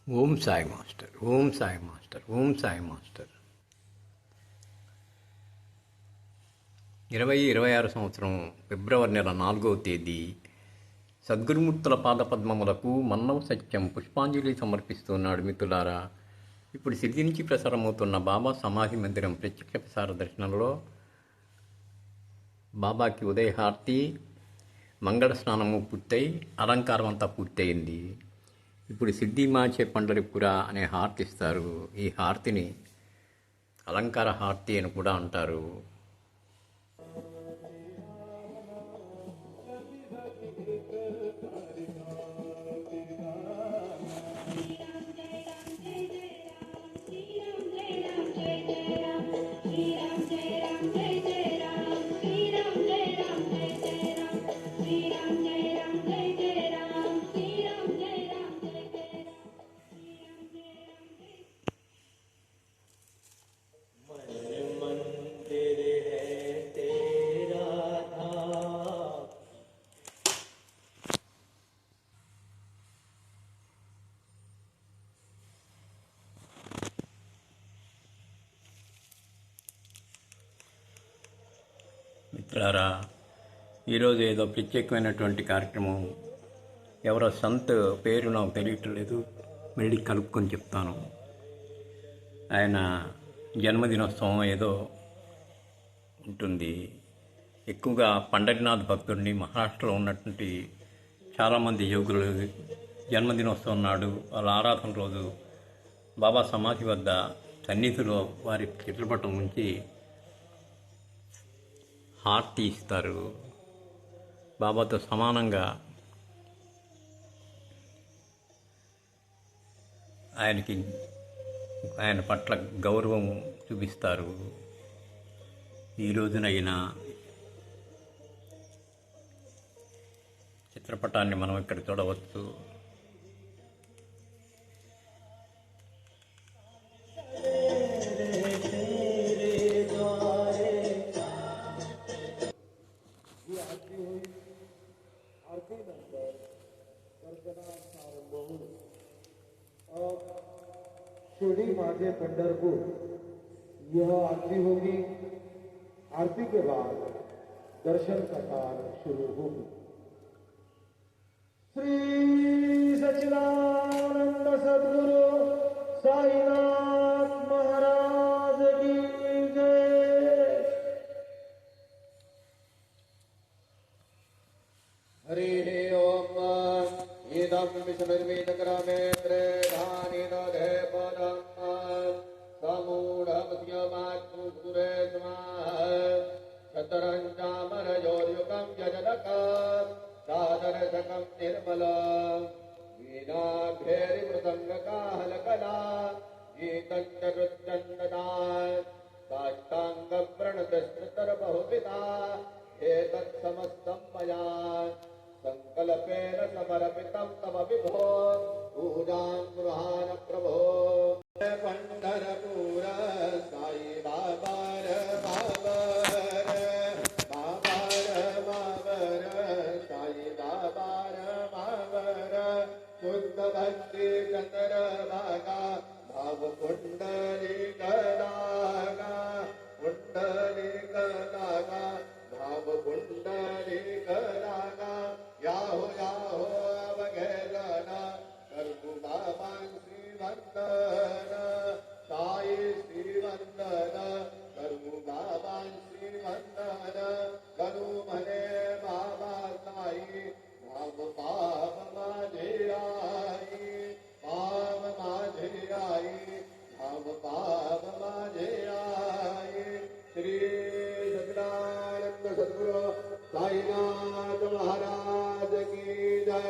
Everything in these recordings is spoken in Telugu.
Om Sai master, Om Sai master, Om Sai master. 2026 సంవత్సరం ఫిబ్రవరి నెల 4వ తేదీ సద్గురుమూర్తుల పాదపద్మములకు మన్నవ సత్యం పుష్పాంజలి సమర్పిస్తున్నాడు. మిత్రులారా, ఇప్పుడు సిద్ధి నుంచి ప్రసారమవుతున్న బాబా సమాధి మందిరం ప్రత్యక్ష ప్రసార దర్శనంలో బాబాకి ఉదయహారతి, మంగళ స్నానము పూర్తయి అలంకారం అంతా పూర్తయింది. ఇప్పుడు సిద్ధి మాచే పండరిపుర అనే హారతి ఇస్తారు. ఈ హారతిని అలంకార హారతి అని కూడా అంటారు. మిత్రులారా, ఈరోజు ఏదో ప్రత్యేకమైనటువంటి కార్యక్రమం. ఎవరో సంత్ పేరు నాకు తెలియట్లేదు, మళ్ళీ కలుపుకొని చెప్తాను. ఆయన జన్మదినోత్సవం ఏదో ఉంటుంది. ఎక్కువగా పండరినాథ్ భక్తుడిని మహారాష్ట్రలో ఉన్నటువంటి చాలామంది యోగులు జన్మదినోత్సవం నాడు వాళ్ళ ఆరాధన రోజు బాబా సమాధి వద్ద సన్నిధిలో వారి చిత్రపటం ఉంచి హారతి ఇస్తారు. బాబాతో సమానంగా ఆయన పట్ల గౌరవం చూపిస్తారు. ఈ రోజునైనా చిత్రపటాన్ని మనం ఇక్కడ చూడవచ్చు. शिरडी माते पंढरपुर यह आरती होगी। आरती के बाद दर्शन कतार शुरू होगी। श्री सच्चिदानंद सद्गुरु साईनाथ महाराज की जय। हरि ओम। इदं विष्णुर्वेदग्रामेन्द्रे धानि दधे पदं समूढमस्यमात्मुरे स्मः। शतरञ्जामरयोर्युगं यजनक सादरशकं निर्मलं वीणाभेरिमृदङ्गकाहलकला गीतञ्च नृत्यन्दना साष्टाङ्गप्रणतस्तुतरबहुविधा एतत्समस्तं मया संकल्पेन समर्पितं तव विभो पूजां गृहाण प्रभो। पंढरपुर साई बाबर बाबर बाबर बाबर साई बाबर बाबर शुद्ध भक्ति चंद्रभागा भाव कुंडलिक दागा कुंडलिक दागा भाव कुंडलिक दागा। याहो याहो अवघेलन करु बाबां श्रीवंदन साई श्रीवंदन करु बाबां श्रीवंदन करू मने बाबा साई भाव पाप माझे आई पाप माझे आई भाव पाप माझे आई। श्री सच्चिदानंद सद्गुरु साईनाथ महाराज की जय।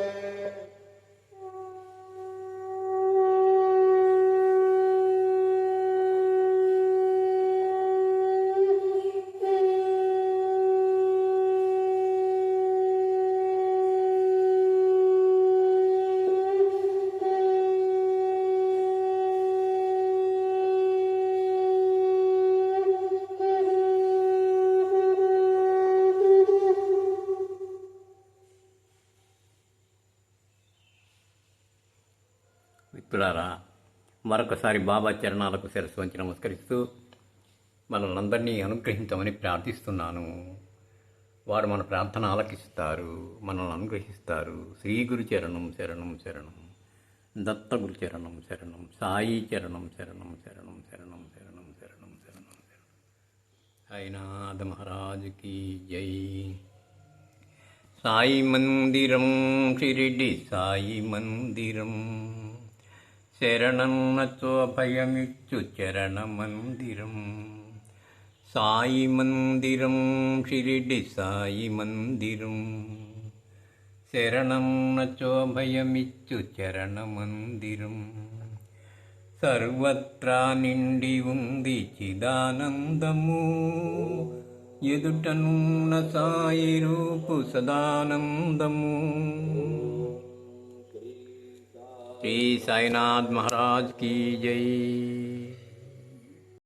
మిత్రులారా, మరొకసారి బాబా చరణాలకు శిరస్సు వంచి నమస్కరిస్తూ మనల్ని అందరినీ అనుగ్రహించమని ప్రార్థిస్తున్నాను. వారు మన ప్రార్థన ఆలకిస్తారు, మనల్ని అనుగ్రహిస్తారు. శ్రీ గురు చరణం శరణం శరణం, దత్తగురు చరణం శరణం, సాయి చరణం శరణం శరణం శరణం శరణం శరణం శరణం శరణం. సాయినాథ మహారాజుకి జై. సాయి మందిరం షిరిడి సాయి మందిరం, శరణన్నచో అభయమిచ్చు చరణ మందిరం. సాయి మందిరం షిరిడి సాయి మందిరం, శరణన్నచో అభయమిచ్చు చరణ మందిరం. సర్వత్రా నిండి ఉంది చిదానందము, ఎదుటనున్న సాయి రూపు సదానందము. శ్రీ సాయినాథ్ మహారాజ్ కీ జై.